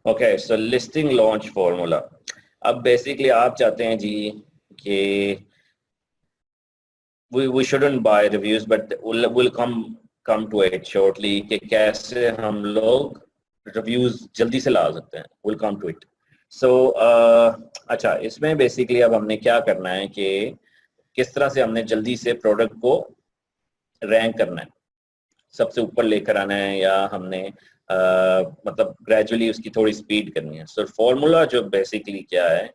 Okay, so listing launch formula. अब basically आप चाहते हैं जी कि we shouldn't buy reviews, but we'll come to it shortly कि कैसे हम लोग reviews जल्दी से ला सकते हैं। we'll come to it. So अच्छा, इसमें बेसिकली अब हमने क्या करना है कि किस तरह से हमने जल्दी से प्रोडक्ट को रैंक करना है, सबसे ऊपर लेकर आना है, या हमने मतलब ग्रेजुअली उसकी थोड़ी स्पीड करनी है। सो फॉर्मूला जो बेसिकली क्या है,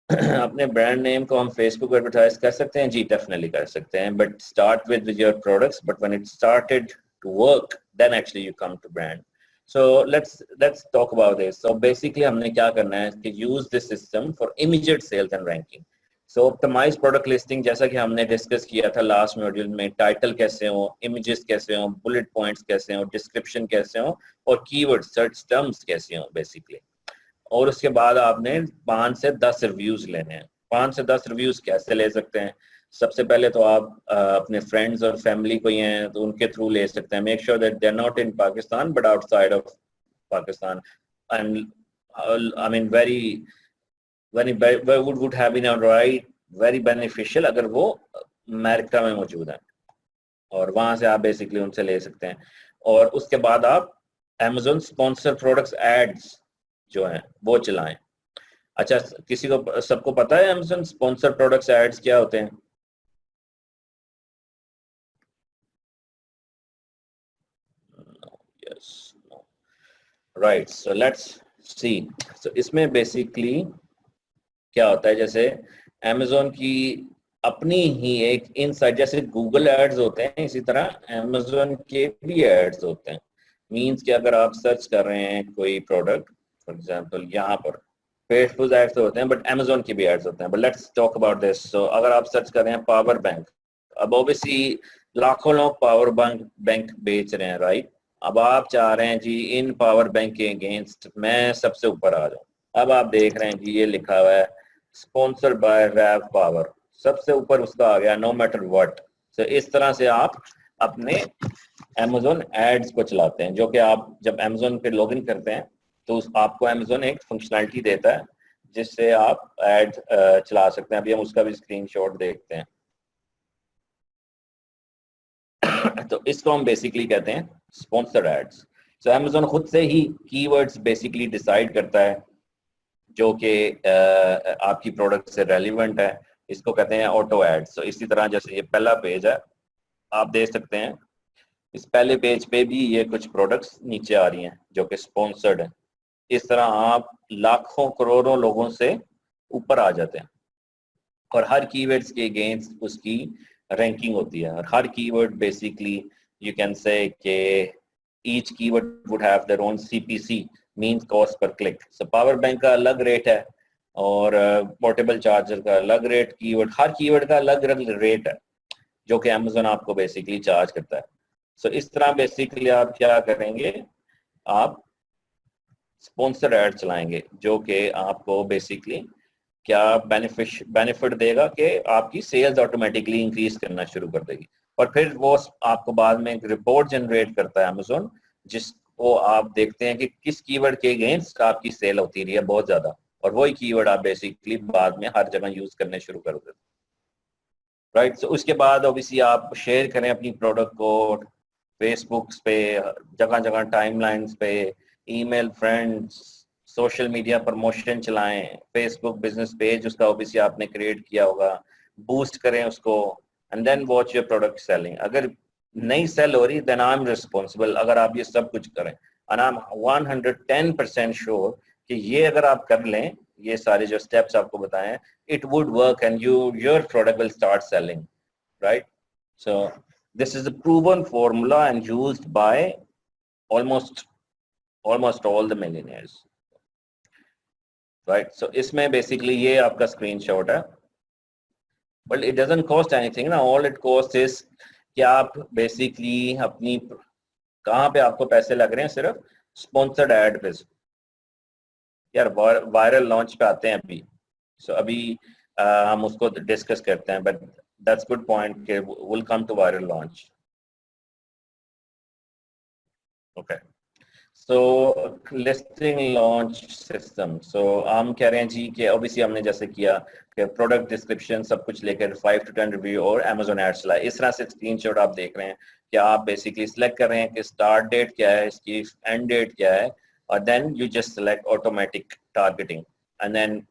अपने ब्रांड नेम को हम फेसबुक एडवर्टाइज कर सकते हैं जी, डेफिनेटली कर सकते हैं, but start with your products, but when it started to work then actually you come to brand. So let's talk about this. So basically हमने क्या करना है कि use this system for immediate sales and ranking. So optimize product listing, जैसा कि हमने discuss किया था लास्ट मॉड्यूल में, टाइटल कैसे हो, इमेजेस कैसे हो, बुलेट पॉइंट्स कैसे हो, डिस्क्रिप्शन कैसे हो, और कीवर्ड सर्च टर्म्स कैसे हो बेसिकली। और उसके बाद आपने 5 से 10 रिव्यूज लेने हैं। 5 से 10 रिव्यूज कैसे ले सकते हैं? सबसे पहले तो आप अपने फ्रेंड्स और फैमिली को ही हैं तो उनके थ्रू ले सकते हैं। Make sure that they are not in Pakistan but outside of Pakistan, and I mean very would have been right very beneficial अगर वो अमेरिका में मौजूद है, और वहां से आप बेसिकली उनसे ले सकते हैं। और उसके बाद आप Amazon स्पॉन्सर प्रोडक्ट्स एड्स जो हैं वो चलाएं। अच्छा, किसी को सबको पता है Amazon स्पॉन्सर प्रोडक्ट्स एड्स क्या होते हैं? Yes, right, so let's see. So इसमें बेसिकली क्या होता है, जैसे Amazon की अपनी ही एक इनसाइट, जैसे गूगल एड्स होते हैं इसी तरह Amazon के भी एड्स होते हैं। मींस कि अगर आप सर्च कर रहे हैं कोई प्रोडक्ट, फॉर एग्जांपल यहाँ पर फेसबुक एड्स तो होते हैं बट Amazon के भी एड्स होते हैं। But let's talk about this. So अगर आप सर्च कर रहे हैं पावर बैंक, अब ऑब्वियसली लाखों लोग पावर बैंक बेच रहे हैं, राइट? अब आप चाह रहे हैं जी इन पावर बैंक के अगेंस्ट मैं सबसे ऊपर आ जाऊं। अब आप देख रहे हैं जी ये लिखा हुआ है स्पॉन्सर्ड बाय रैव पावर, सबसे ऊपर उसका आ गया नो मैटर व्हाट। तो इस तरह से आप अपने Amazon एड्स को चलाते हैं, जो कि आप जब Amazon पे लॉगिन करते हैं तो आपको Amazon एक फंक्शनैलिटी देता है जिससे आप एड चला सकते हैं। अभी हम उसका भी स्क्रीनशॉट देखते हैं। तो इसको हम बेसिकली कहते हैं स्पॉन्सर्ड एड्स। सो Amazon खुद से ही कीवर्ड्स बेसिकली डिसाइड करता है जो कि आपकी प्रोडक्ट से रेलिवेंट है। इसको कहते हैं ऑटो एड्स। तो इसी तरह जैसे ये पहला पेज है, आप देख सकते हैं इस पहले पेज पे भी ये कुछ प्रोडक्ट्स नीचे आ रही हैं जो कि स्पॉन्सर्ड है। इस तरह आप लाखों करोड़ों लोगों से ऊपर आ जाते हैं, और हर कीवर्ड्स के अगेंस्ट उसकी रैंकिंग होती है। और हर keyword basically you can say कि each keyword would have their own CPC, means cost per click. So power bank का अलग रेट है और पोर्टेबल चार्जर का अलग रेट, कीवर्ड हर कीवर्ड का अलग अलग रेट है जो कि Amazon आपको बेसिकली चार्ज करता है। सो इस तरह बेसिकली आप क्या करेंगे, आप स्पॉन्सर ऐड चलाएंगे जो कि आपको बेसिकली क्या बेनिफिट देगा कि आपकी सेल्स ऑटोमेटिकली इंक्रीज करना शुरू कर देगी। और फिर वो आपको बाद में एक रिपोर्ट जनरेट करता है Amazon, जिसको आप देखते हैं कि किस कीवर्ड के अगेंस्ट आपकी सेल होती रही है बहुत ज्यादा, और वही कीवर्ड आप बेसिकली बाद में हर जगह यूज करने शुरू कर देते हैं, राइट? सो उसके बाद ऑब्वियसली आप शेयर करें अपनी प्रोडक्ट को फेसबुक पे, जगह जगह टाइमलाइंस पे, email, friends, social media promotion चलाएं, फेसबुक बिजनेस पेज उसका ऑब्वियसली आपने क्रिएट किया होगा, बूस्ट करें उसको, and then watch your product selling. अगर नहीं सेल हो रही देन आई एम रिस्पॉन्सिबल, अगर आप ये सब कुछ करें, एंड आई एम 110% श्योर कि ये अगर आप कर लें, ये सारे जो स्टेप्स आपको बताए हैं, it would work and your product will start selling, right? So this is a proven formula and used by almost all the millionaires, right? So इसमें basically ये आपका screenshot है, but it doesn't cost anything ना, all it costs is कि आप basically अपनी कहाँ पे आपको पैसे लग रहे हैं, सिर्फ स्पॉन्सर्ड एड पे। यार वायरल लॉन्च पे आते हैं अभी, सो अभी हम उसको डिस्कस करते हैं, बट दैट्स गुड पॉइंट कि will come to viral launch. Okay, so listing launch system, so हम कह रहे हैं जी कि ऑब्वियसली हमने जैसे किया कि प्रोडक्ट डिस्क्रिप्शन सब कुछ लेकर 5 to 10 रिव्यू और अमेजोन एड्स चलाए। इस तरह से स्क्रीनशॉट आप देख रहे हैं कि आप बेसिकली सिलेक्ट कर रहे हैं कि स्टार्ट डेट क्या है, इसकी एंड डेट क्या है, और then you just select automatic targeting and then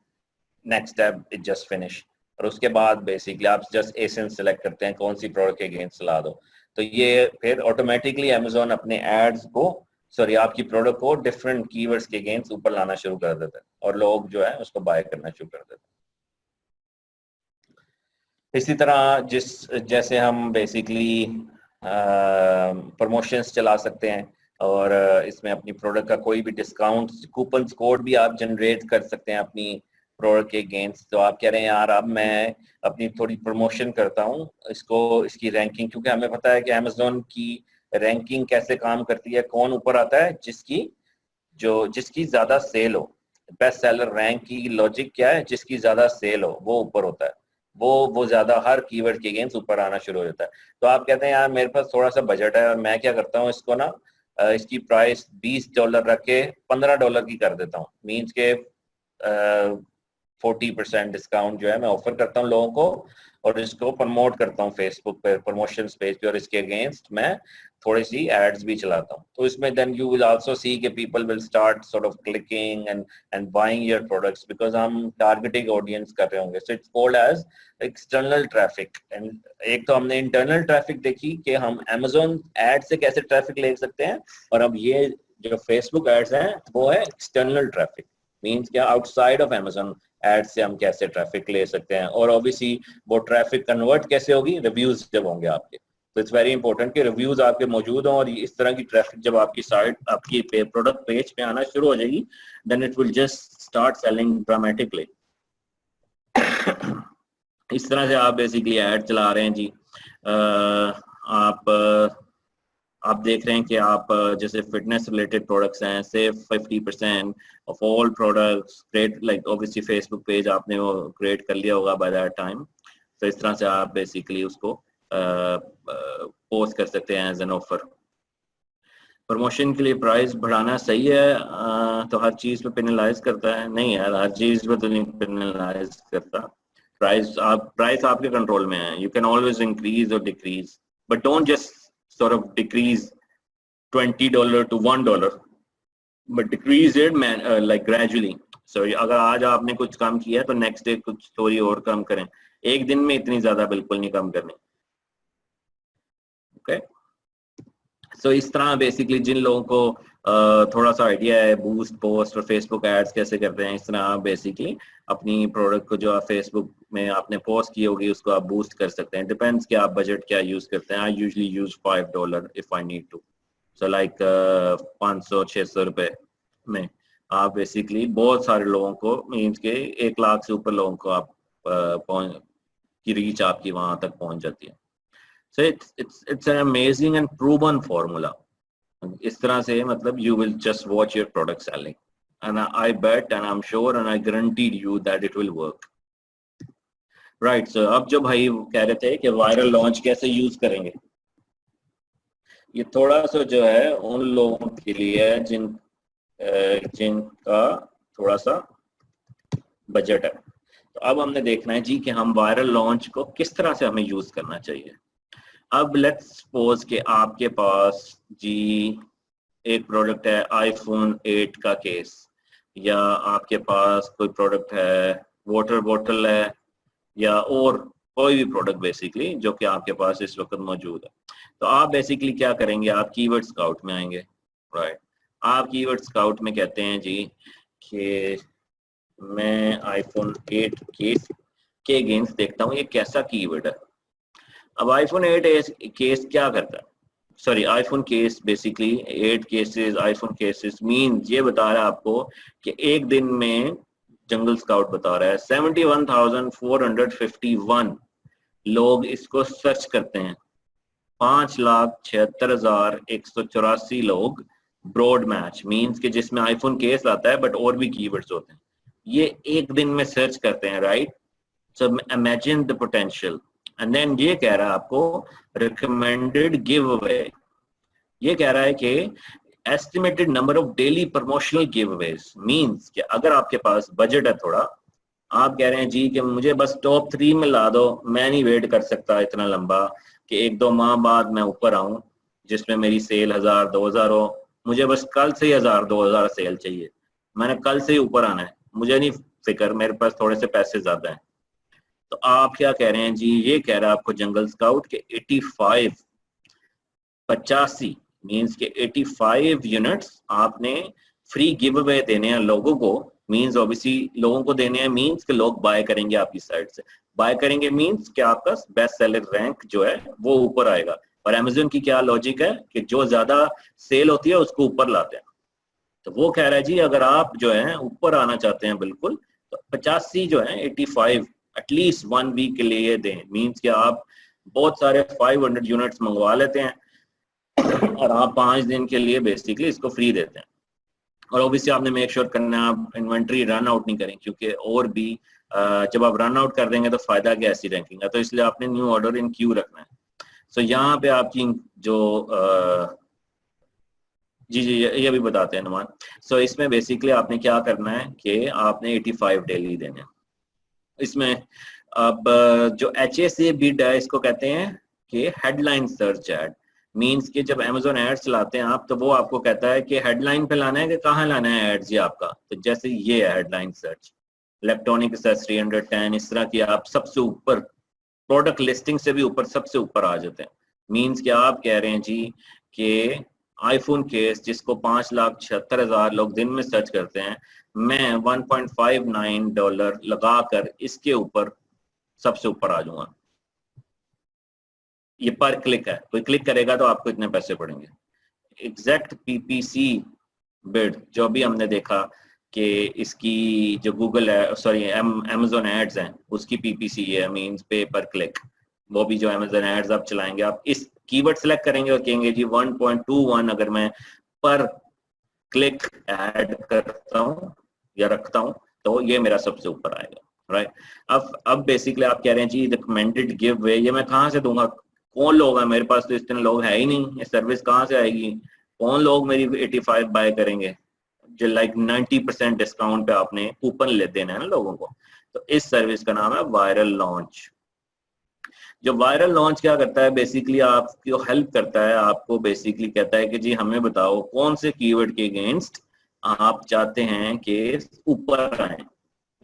next step it just finish. और उसके बाद बेसिकली आप जस्ट एसेंस सेलेक्ट करते हैं कौन सी प्रोडक्ट के अगेंस्ट चला दो, तो ये फिर ऑटोमेटिकली अमेजोन अपने एड्स को, सॉरी आपकी प्रोडक्ट को डिफरेंट कीवर्ड्स के अगेंस्ट ऊपर लाना शुरू कर देता है और लोग जो है उसको बाय करना शुरू कर देते हैं। इसी तरह जैसे हम बेसिकली प्रमोशंस चला सकते हैं और इसमें अपनी प्रोडक्ट का कोई भी डिस्काउंट कूपन कोड भी आप जनरेट कर सकते हैं अपनी प्रोडक्ट के अगेंस्ट। तो आप कह रहे हैं यार अब मैं अपनी थोड़ी प्रमोशन करता हूँ, इसकी रैंकिंग, क्योंकि हमें पता है कि अमेजोन की रैंकिंग कैसे काम करती है, कौन ऊपर आता है, जिसकी ज्यादा सेल हो। बेस्ट सेलर रैंक की लॉजिक क्या है, जिसकी ज्यादा सेल हो वो ऊपर होता है, वो ज्यादा हर कीवर्ड के अगेंस्ट ऊपर आना शुरू हो जाता है। तो आप कहते हैं यार मेरे पास थोड़ा सा बजट है और मैं क्या करता हूँ, इसको ना इसकी प्राइस $20 रख के $15 की कर देता हूँ। मीन्स के 40% डिस्काउंट जो है मैं ऑफर करता हूँ लोगों को और इसको प्रमोट करता हूँ फेसबुक पे, प्रमोशन पेज पे, और इसके अगेंस्ट मैं थोड़ी सी एड्स भी चलाता हूँ। तो इसमें then you will also see कि people will start sort of clicking and buying your products because हम टारगेटिंग ऑडियंस कर रहे होंगे। So it's called as external traffic. And एक तो हमने इंटरनल ट्रैफिक देखी कि हम अमेजोन एड से कैसे ट्रैफिक ले सकते हैं, और अब ये जो फेसबुक एड्स हैं वो है एक्सटर्नल ट्रैफिक। मीन्स क्या, आउटसाइड ऑफ अमेजोन एड से हम कैसे ट्रैफिक ले सकते हैं, और ऑब्वियसली वो ट्रैफिक कन्वर्ट कैसे होगी, रिव्यूज जब होंगे आपके। तो इट्स वेरी इंपॉर्टेंट कि रिव्यूज आपके मौजूद हों, और इस तरह की ट्रैफिक जब आपकी साइट, आपकी प्रोडक्ट पेज पे आना शुरू हो जाएगी, then it will just start selling dramatically. इस तरह से आप बेसिकली ऐड चला रहे हैं जी। आप देख रहे हैं कि आप जैसे फिटनेस रिलेटेड प्रोडक्ट्स हैं, save 50% of all products, create like obviously Facebook page आपने वो क्रिएट कर लिया होगा बाय दैट टाइम। तो इस तरह से आप बेसिकली उसको पोस्ट कर सकते हैं एज एन ऑफर। प्रमोशन के लिए प्राइस बढ़ाना सही है तो हर चीज पे पेनलाइज करता है? नहीं यार, हर चीज पे तो नहीं पेनलाइज करता। प्राइस आपके कंट्रोल में है। यू कैन ऑलवेज इंक्रीज और decrease, but don't just sort of decrease $20 to $1, but decrease it like gradually. So अगर आज आपने कुछ काम किया तो नेक्स्ट डे कुछ थोड़ी और कम करें, एक दिन में इतनी ज्यादा बिल्कुल नहीं कम करनी। ओके, सो इस तरह बेसिकली जिन लोगों को थोड़ा सा आइडिया है बूस्ट पोस्ट और फेसबुक एड्स कैसे करते हैं, इस तरह आप बेसिकली अपनी प्रोडक्ट को जो आप फेसबुक में आपने पोस्ट की होगी उसको आप बूस्ट कर सकते हैं। डिपेंड्स कि आप बजट क्या यूज करते हैं। I usually use $5 if I need to. So like 500-600 रुपए में आप बेसिकली बहुत सारे लोगों को, मीन्स के 1 लाख से ऊपर लोगों को आप की रीच आपकी वहां तक पहुंच जाती है। So it's an amazing and proven formula. इस तरह से मतलब you will just watch your product selling, and I bet and I'm sure and I guarantee you that it will work. Right. So अब जो भाई कह रहे थे कि वायरल लॉन्च कैसे यूज करेंगे, ये थोड़ा सा जो है उन लोगों के लिए है जिनका थोड़ा सा बजट है। तो अब हमने देखना है जी कि हम वायरल लॉन्च को किस तरह से हमें यूज करना चाहिए। अब लेट्स सपोज कि आपके पास जी एक प्रोडक्ट है iPhone 8 का केस, या आपके पास कोई प्रोडक्ट है वाटर बॉटल है, या और कोई भी प्रोडक्ट बेसिकली जो कि आपके पास इस वक्त मौजूद है। तो आप बेसिकली क्या करेंगे, आप कीवर्ड स्काउट में आएंगे। राइट, आप कीवर्ड स्काउट में कहते हैं जी कि मैं iPhone 8 केस के अगेंस्ट देखता हूँ ये कैसा कीवर्ड है। अब iPhone 8 केस क्या करता है, sorry iPhone case basically 8 cases, iPhone cases mean ये बता रहा है आपको कि एक दिन में जंगल स्काउट बता रहा है 71,451 लोग इसको सर्च करते हैं। 5,76,184 लोग ब्रॉड मैच मीन्स के जिसमें iPhone केस आता है बट और भी कीवर्ड्स होते हैं, ये एक दिन में सर्च करते हैं। Right, so imagine the potential. And then ये कह रहा है आपको रिकमेंडेड गिव अवे, ये कह रहा है कि estimated number of daily promotional giveaways means कि अगर आपके पास बजट है थोड़ा, आप कह रहे हैं जी कि मुझे बस टॉप 3 में ला दो, मैं नहीं वेट कर सकता इतना लंबा कि 1-2 माह बाद मैं ऊपर आऊं जिसमें मेरी सेल 1000-2000 हो, मुझे बस कल से ही 1000-2000 सेल चाहिए, मैंने कल से ही ऊपर आना है, मुझे नहीं फिक्र, मेरे पास थोड़े से पैसे ज्यादा हैं। तो आप क्या कह रहे हैं जी, ये कह रहा है आपको जंगल स्काउट के 85 मींस के 85 यूनिट्स आपने फ्री गिव अवे देने हैं लोगों को, मींस ऑब्वियसली लोगों को देने हैं, मींस के लोग बाय करेंगे आपकी साइट से, बाय करेंगे मींस कि आपका बेस्ट सेलर रैंक जो है वो ऊपर आएगा। और अमेज़न की क्या लॉजिक है कि जो ज्यादा सेल होती है उसको ऊपर लाते हैं। तो वो कह रहा है जी अगर आप जो है ऊपर आना चाहते हैं बिल्कुल, तो 85 जो है 85 एटलीस्ट 1 वीक के लिए दें, मींस कि आप बहुत सारे 500 यूनिट्स मंगवा लेते हैं और आप 5 दिन के लिए बेसिकली इसको फ्री देते हैं। और ऑब्वियसली आपने मेक श्योर करना है आप इन्वेंट्री रन आउट नहीं करें, क्योंकि और भी जब आप रन आउट कर देंगे तो फायदा क्या ऐसी रैंकिंग है, तो इसलिए आपने न्यू ऑर्डर इन क्यू रखना है। सो यहाँ पे आपकी जो जी जी ये भी बताते हैं नुमान। सो इसमें बेसिकली आपने क्या करना है कि आपने 85 डेली देने हैं इसमें। अब जो HA बिड है इसको कहते हैं कि हेडलाइन सर्च एड, मींस कि जब Amazon एड्स चलाते हैं आप तो वो आपको कहता है कि हेडलाइन पे लाना है कि कहाँ लाना है एड्स ये आपका, तो जैसे ये है हेडलाइन सर्च, इलेक्ट्रॉनिक एक्सेसरी 110, इस तरह की आप सबसे ऊपर प्रोडक्ट लिस्टिंग से भी ऊपर सबसे ऊपर आ जाते हैं। मींस कि आप कह रहे हैं जी कि आईफोन केस जिसको 5,76,000 लोग दिन में सर्च करते हैं, मैं $1.59 लगाकर इसके ऊपर सबसे ऊपर आ जाऊंगा। ये पर क्लिक है, कोई क्लिक करेगा तो आपको इतने पैसे पड़ेंगे। एग्जैक्ट PPC बिड जो भी हमने देखा कि इसकी जो गूगल है सॉरी Amazon एड्स हैं उसकी PPC है, मींस पे पर क्लिक, वो भी जो Amazon एड्स आप चलाएंगे आप इस कीवर्ड सेलेक्ट करेंगे और कहेंगे जी 1.21 अगर मैं पर क्लिक ऐड करता हूँ या रखता हूँ तो ये मेरा सबसे ऊपर आएगा, राइट। अब बेसिकली आप कह रहे हैं जी रिकमेंडेड गिव वे ये मैं कहाँ से दूंगा, कौन लोग हैं मेरे पास, तो इतने लोग है ही नहीं, ये सर्विस कहाँ से आएगी, कौन लोग मेरी 85 बाय करेंगे, जो लाइक 90% डिस्काउंट पे आपने कूपन ले देना है ना लोगों को। तो इस सर्विस का नाम है वायरल लॉन्च। जो वायरल लॉन्च क्या करता है बेसिकली आपको हेल्प करता है, आपको बेसिकली कहता है कि जी हमें बताओ कौन से कीवर्ड के अगेंस्ट आप चाहते हैं कि ऊपर आए,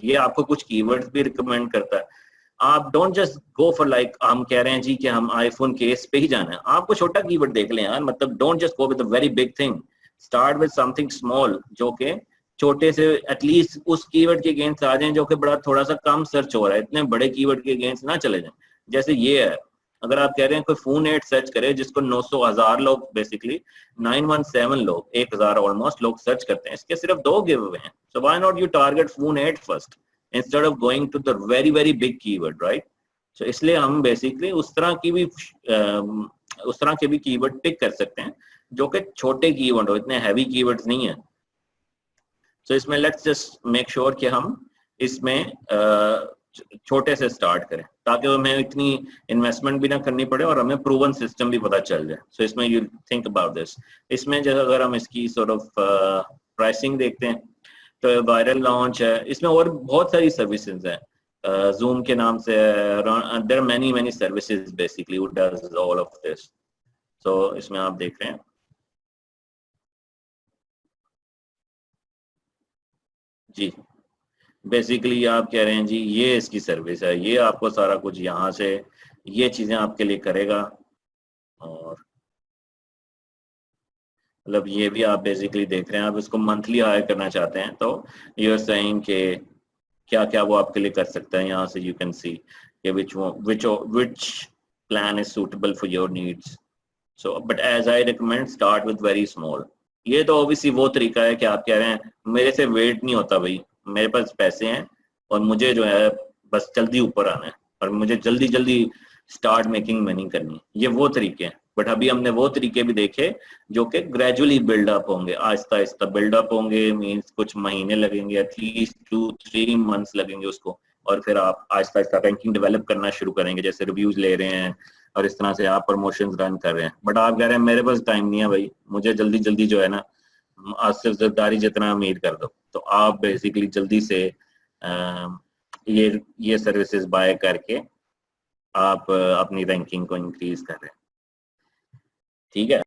ये आपको कुछ कीवर्ड्स भी रिकमेंड करता है। आप don't just go for like हम कह रहे हैं जी कि हम आईफोन केस पे ही जाना है, आपको छोटा कीवर्ड देख लें यार, मतलब don't just go with a very big thing, start with something small जो कि छोटे से एटलीस्ट उस कीवर्ड के अगेंस्ट आ जाएं जो कि बड़ा थोड़ा सा कम सर्च हो रहा है, इतने बड़े कीवर्ड के अगेंस्ट ना चले जाएं। जैसे ये है, अगर आप कह रहे हैं कोई फोन एड सर्च करे जिसको 900,000 लोग बेसिकली 917 लोग 1000 ऑलमोस्ट लोग सर्च करते हैं, इसके सिर्फ 2 गिव अवे हैं, so why not you target phone ad first instead of going to the very very big keyword, right. So इसलिए हम बेसिकली उस तरह के भी कीवर्ड पिक कर सकते हैं जो कि छोटे कीवर्ड हो, इतने हैवी कीवर्ड्स नहीं है। सो इसमें लेट्स जस्ट मेक श्योर कि हम इसमें छोटे से स्टार्ट करें ताकि हमें इतनी इन्वेस्टमेंट भी ना करनी पड़े और हमें प्रूवन सिस्टम भी पता चल जाए। सो इसमें यू थिंक अबाउट दिस। इसमें जैसे अगर हम इसकी सॉर्ट ऑफ प्राइसिंग देखते हैं तो वायरल लॉन्च है, इसमें और बहुत सारी सर्विसेज हैं, जूम के नाम से there are many services basically who does all of this. So इसमें आप देख रहे हैं जी बेसिकली आप कह रहे हैं जी ये इसकी सर्विस है, ये आपको सारा कुछ यहाँ से ये चीजें आपके लिए करेगा। और मतलब ये भी आप बेसिकली देख रहे हैं, आप इसको मंथली हायर करना चाहते हैं तो यू आर सेइंग कि क्या क्या वो आपके लिए कर सकता है, यहाँ से you can see which plan is suitable for your needs. So but as I recommend start with very small. ये तो ऑब्वियसली वो तरीका है कि आप कह रहे हैं मेरे से वेट नहीं होता भाई, मेरे पास पैसे हैं और मुझे जो है बस जल्दी ऊपर आना है और मुझे जल्दी जल्दी स्टार्ट मेकिंग मनी करनी है, ये वो तरीके हैं। बट अभी हमने वो तरीके भी देखे जो कि ग्रेजुअली बिल्डअप होंगे, आहिस्ता आहिस्ता बिल्डअप होंगे, मींस कुछ महीने लगेंगे, एटलीस्ट 2-3 मंथ्स लगेंगे उसको, और फिर आप आहिस्ता आहिस्ता रैंकिंग डेवलप करना शुरू करेंगे, जैसे रिव्यूज ले रहे हैं और इस तरह से आप प्रमोशंस रन कर रहे हैं। बट आप कह रहे हैं मेरे पास टाइम नहीं है भाई, मुझे जल्दी जल्दी जो है ना आसिफ जरदारी जितना अमीर कर दो, तो आप बेसिकली जल्दी से ये सर्विसेज बाय करके आप अपनी रैंकिंग को इंक्रीज कर रहे हैं। ठीक है।